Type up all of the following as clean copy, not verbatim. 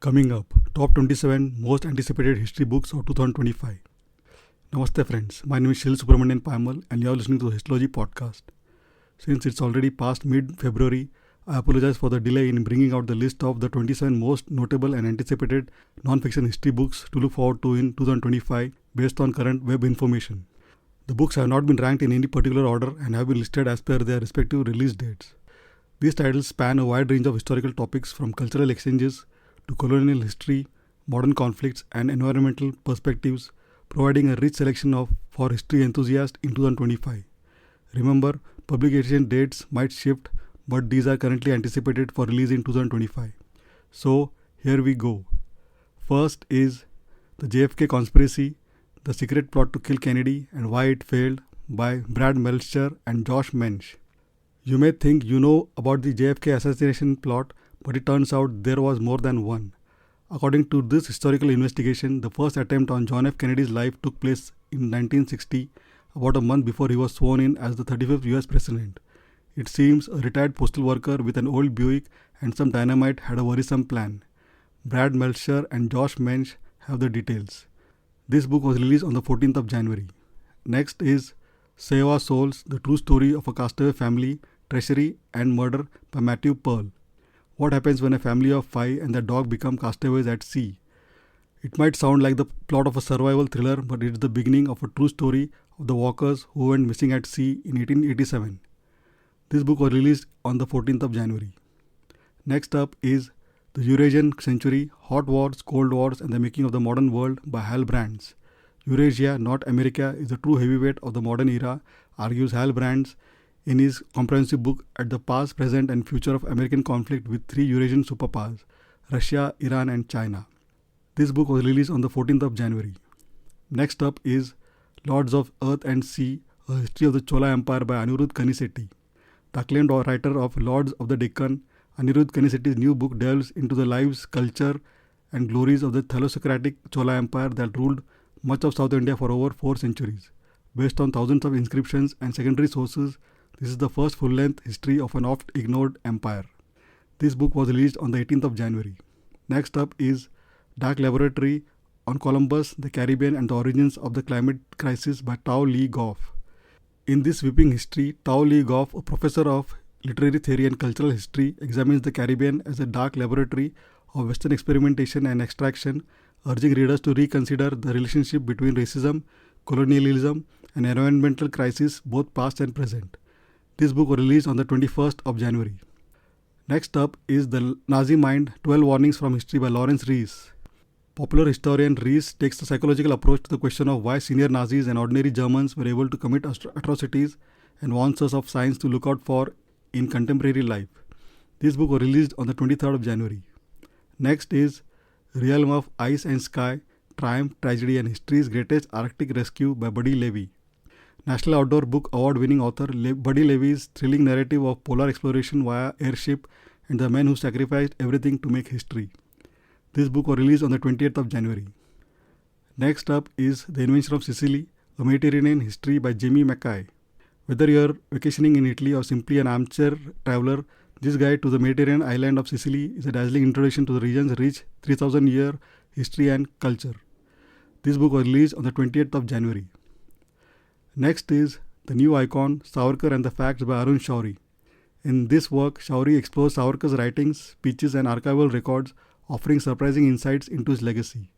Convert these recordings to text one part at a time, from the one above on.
Coming up, top 27 most anticipated history books of 2025. Namaste friends, my name is Shil Subramanian Paimal and you are listening to the Histology podcast. Since it's already past mid-February, I apologize for the delay in bringing out the list of the 27 most notable and anticipated non-fiction history books to look forward to in 2025 based on current web information. The books have not been ranked in any particular order and have been listed as per their respective release dates. These titles span a wide range of historical topics from cultural exchanges to colonial history, modern conflicts and environmental perspectives, providing a rich selection for history enthusiasts in 2025. Remember, publication dates might shift, but these are currently anticipated for release in 2025. So, here we go. First is The JFK Conspiracy, The Secret Plot to Kill Kennedy and Why It Failed by Brad Meltzer and Josh Mensch. You may think you know about the JFK assassination plot, but it turns out there was more than one. According to this historical investigation, the first attempt on John F. Kennedy's life took place in 1960, about a month before he was sworn in as the 35th US President. It seems a retired postal worker with an old Buick and some dynamite had a worrisome plan. Brad Meltzer and Josh Mensch have the details. This book was released on the 14th of January. Next is Save Our Souls, the true story of a castaway family, treachery and murder by Matthew Pearl. What happens when a family of 5 and their dog become castaways at sea? It might sound like the plot of a survival thriller, but it's the beginning of a true story of the walkers who went missing at sea in 1887. This book was released on the 14th of January. Next up is The Eurasian Century, Hot Wars, Cold Wars and the Making of the Modern World by Hal Brands. Eurasia, not America, is the true heavyweight of the modern era, argues Hal Brands in his comprehensive book At the Past, Present and Future of American Conflict with 3 Eurasian superpowers, Russia, Iran and China. This book was released on the 14th of January. Next up is Lords of Earth and Sea, A History of the Chola Empire by Anirudh Kanisetti. The acclaimed writer of Lords of the Deccan, Anirudh Kanisetti's new book delves into the lives, culture and glories of the Thalassocratic Chola Empire that ruled much of South India for over 4 centuries. Based on thousands of inscriptions and secondary sources, this is the first full-length history of an oft-ignored empire. This book was released on the 18th of January. Next up is Dark Laboratory on Columbus, the Caribbean and the Origins of the Climate Crisis by Tao Lee Goff. In this sweeping history, Tao Lee Goff, a professor of literary theory and cultural history, examines the Caribbean as a dark laboratory of Western experimentation and extraction, urging readers to reconsider the relationship between racism, colonialism and environmental crisis, both past and present. This book was released on the 21st of January. Next up is The Nazi Mind, 12 Warnings from History by Lawrence Rees. Popular historian Rees takes a psychological approach to the question of why senior Nazis and ordinary Germans were able to commit atrocities and warns us of signs to look out for in contemporary life. This book was released on the 23rd of January. Next is Realm of Ice and Sky, Triumph, Tragedy and History's Greatest Arctic Rescue by Buddy Levy. National Outdoor Book Award-winning author Buddy Levy's thrilling narrative of polar exploration via airship and the men who sacrificed everything to make history. This book was released on the 20th of January. Next up is The Invention of Sicily, A Mediterranean History by Jamie Mackay. Whether you're vacationing in Italy or simply an armchair traveler, this guide to the Mediterranean island of Sicily is a dazzling introduction to the region's rich 3,000-year history and culture. This book was released on the 20th of January. Next is The New Icon, Savarkar and the Facts by Arun Shourie. In this work, Shourie explores Savarkar's writings, speeches and archival records, offering surprising insights into his legacy.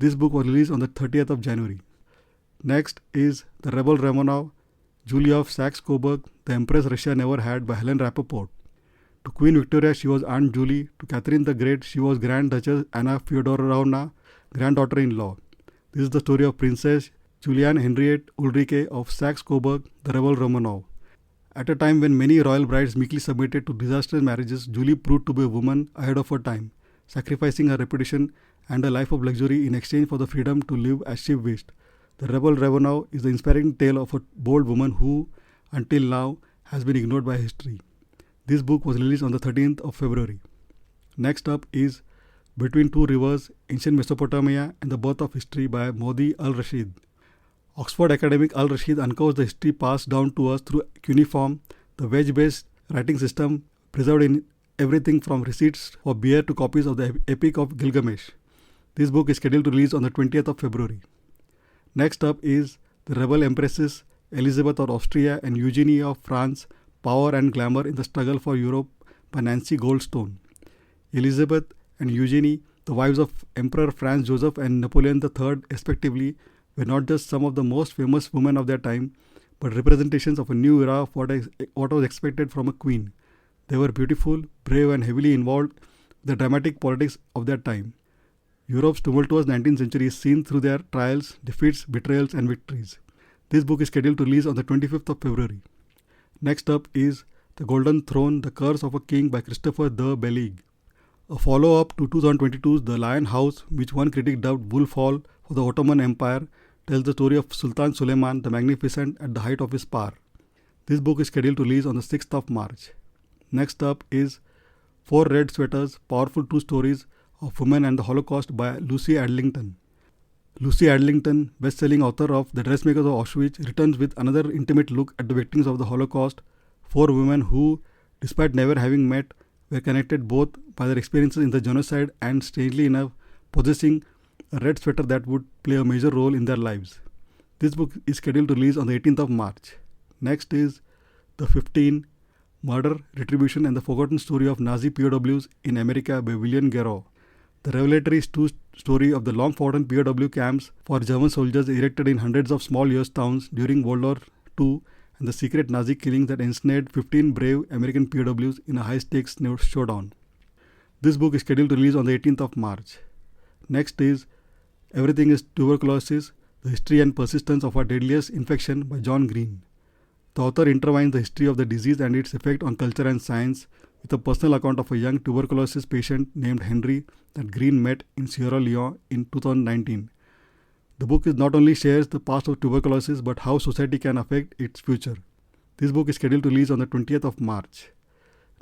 This book was released on the 30th of January. Next is The Rebel Romanov, Julia of Saxe-Coburg, The Empress Russia Never Had by Helen Rappaport. To Queen Victoria, she was Aunt Julie. To Catherine the Great, she was Grand Duchess Anna Fyodorovna, granddaughter-in-law. This is the story of Princess Juliane Henriette Ulrike of Saxe-Coburg, the rebel Romanov. At a time when many royal brides meekly submitted to disastrous marriages, Julie proved to be a woman ahead of her time, sacrificing her reputation and a life of luxury in exchange for the freedom to live as she wished. The rebel Romanov is the inspiring tale of a bold woman who, until now, has been ignored by history. This book was released on the 13th of February. Next up is Between Two Rivers, Ancient Mesopotamia and the Birth of History by Modi Al-Rashid. Oxford academic Al-Rashid uncovers the history passed down to us through cuneiform, the wedge-based writing system preserved in everything from receipts for beer to copies of the Epic of Gilgamesh. This book is scheduled to release on the 20th of February. Next up is The Rebel Empresses, Elizabeth of Austria and Eugenie of France, Power and Glamour in the Struggle for Europe by Nancy Goldstone. Elizabeth and Eugenie, the wives of Emperor Franz Joseph and Napoleon III respectively, were not just some of the most famous women of their time, but representations of a new era of what was expected from a queen. They were beautiful, brave and heavily involved with the dramatic politics of their time. Europe's tumultuous 19th century is seen through their trials, defeats, betrayals and victories. This book is scheduled to release on the 25th of February. Next up is The Golden Throne, The Curse of a King by Christopher de Bellaigue. A follow-up to 2022's The Lion House, which one critic dubbed Wolf Hall for the Ottoman Empire, tells the story of Sultan Suleiman the Magnificent at the height of his power. This book is scheduled to release on the 6th of March. Next up is Four Red Sweaters, Powerful True Stories of Women and the Holocaust by Lucy Adlington. Lucy Adlington, best-selling author of The Dressmakers of Auschwitz, returns with another intimate look at the victims of the Holocaust, four women who, despite never having met, were connected both by their experiences in the genocide and, strangely enough, possessing a red sweater that would play a major role in their lives. This book is scheduled to release on the 18th of March. Next is The 15, Murder, Retribution and the Forgotten Story of Nazi POWs in America by William Garrow. The revelatory true story of the long-forgotten POW camps for German soldiers erected in hundreds of small US towns during World War II and the secret Nazi killings that ensnared 15 brave American POWs in a high-stakes showdown. This book is scheduled to release on the 18th of March. Next is Everything is Tuberculosis, The History and Persistence of a Deadliest Infection by John Green. The author intertwines the history of the disease and its effect on culture and science with a personal account of a young tuberculosis patient named Henry that Green met in Sierra Leone in 2019. The book not only shares the past of tuberculosis but how society can affect its future. This book is scheduled to release on the 20th of March.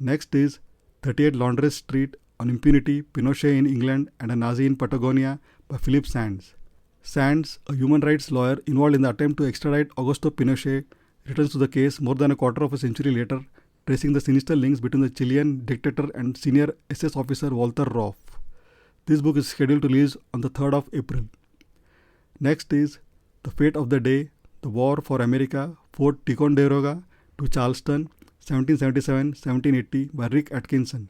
Next is 38 Laundress Street on Impunity, Pinochet in England and a Nazi in Patagonia by Philip Sands. Sands, a human rights lawyer involved in the attempt to extradite Augusto Pinochet, returns to the case more than a quarter of a century later, tracing the sinister links between the Chilean dictator and senior SS officer Walter Roff. This book is scheduled to release on the 3rd of April. Next is The Fate of the Day, The War for America, Fort Ticonderoga to Charleston, 1777-1780 by Rick Atkinson.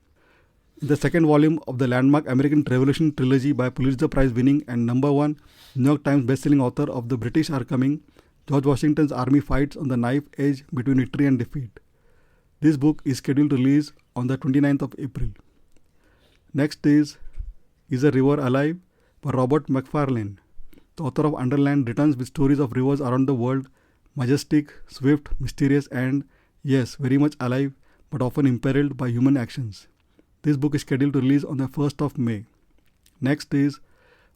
In the second volume of the landmark American Revolution trilogy by Pulitzer Prize winning and #1 New York Times bestselling author of The British Are Coming, George Washington's army fights on the knife edge between victory and defeat. This book is scheduled to release on the 29th of April. Next is a River Alive by Robert Macfarlane. The author of Underland returns with stories of rivers around the world, majestic, swift, mysterious and, yes, very much alive, but often imperiled by human actions. This book is scheduled to release on the 1st of May. Next is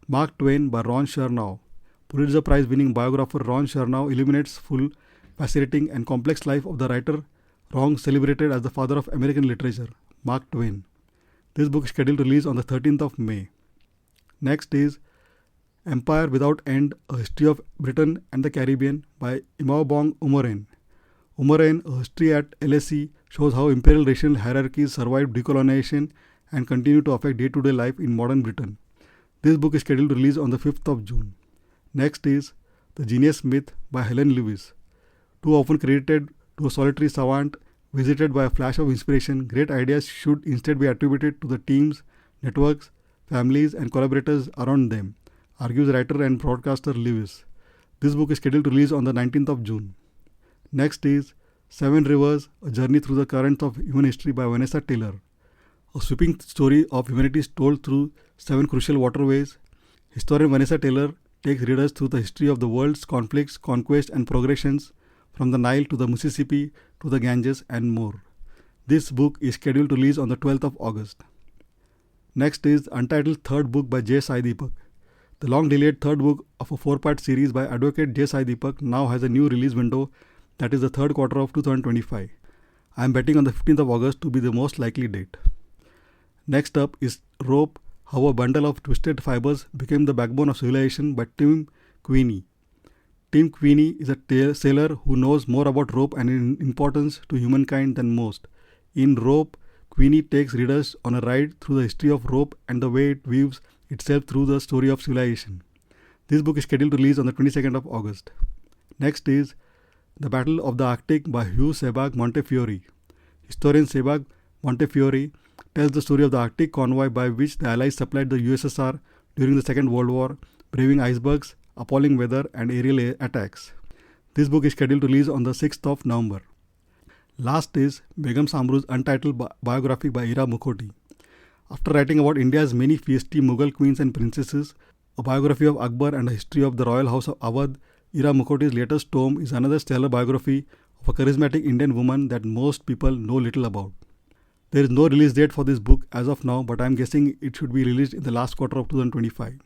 Mark Twain by Ron Chernow. Pulitzer Prize winning biographer Ron Chernow illuminates full, fascinating and complex life of the writer long celebrated as the father of American literature, Mark Twain. This book is scheduled to release on the 13th of May. Next is Empire Without End, A History of Britain and the Caribbean by Imabong Umoren. Umoren, A History at LSE, shows how imperial racial hierarchies survived decolonization and continue to affect day-to-day life in modern Britain. This book is scheduled to release on the 5th of June. Next is The Genius Myth by Helen Lewis. Too often credited to a solitary savant visited by a flash of inspiration, great ideas should instead be attributed to the teams, networks, families and collaborators around them, argues writer and broadcaster Lewis. This book is scheduled to release on the 19th of June. Next is Seven Rivers, A Journey Through the Currents of Human History by Vanessa Taylor. A sweeping story of humanity is told through 7 crucial waterways. Historian Vanessa Taylor takes readers through the history of the world's conflicts, conquests and progressions from the Nile to the Mississippi to the Ganges and more. This book is scheduled to release on the 12th of August. Next is the untitled third book by J. Sai Deepak. The long-delayed third book of a 4-part series by advocate J. Sai Deepak now has a new release window, that is the third quarter of 2025. I am betting on the 15th of August to be the most likely date. Next up is Rope, How a Bundle of Twisted Fibers Became the Backbone of Civilization by Tim Queenie. Tim Queenie is a sailor who knows more about rope and its importance to humankind than most. In Rope, Queenie takes readers on a ride through the history of rope and the way it weaves itself through the story of civilization. This book is scheduled to release on the 22nd of August. Next is The Battle of the Arctic by Hugh Sebag Montefiore. Historian Sebag Montefiore tells the story of the Arctic convoy by which the Allies supplied the USSR during the Second World War, braving icebergs, appalling weather, and aerial attacks. This book is scheduled to release on the 6th of November. Last is Begum Samru's untitled biography by Ira Mukhoti. After writing about India's many feisty Mughal queens and princesses, a biography of Akbar and a history of the royal house of Awadh, Ira Mukhoti's latest tome is another stellar biography of a charismatic Indian woman that most people know little about. There is no release date for this book as of now, but I am guessing it should be released in the last quarter of 2025.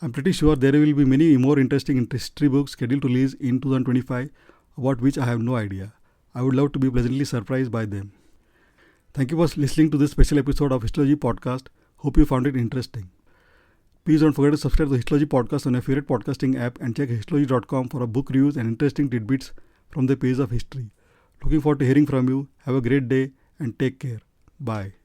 I am pretty sure there will be many more interesting history books scheduled to release in 2025 about which I have no idea. I would love to be pleasantly surprised by them. Thank you for listening to this special episode of Histology Podcast. Hope you found it interesting. Please don't forget to subscribe to the Histology Podcast on your favorite podcasting app and check histology.com for book reviews and interesting tidbits from the page of history. Looking forward to hearing from you. Have a great day and take care. Bye.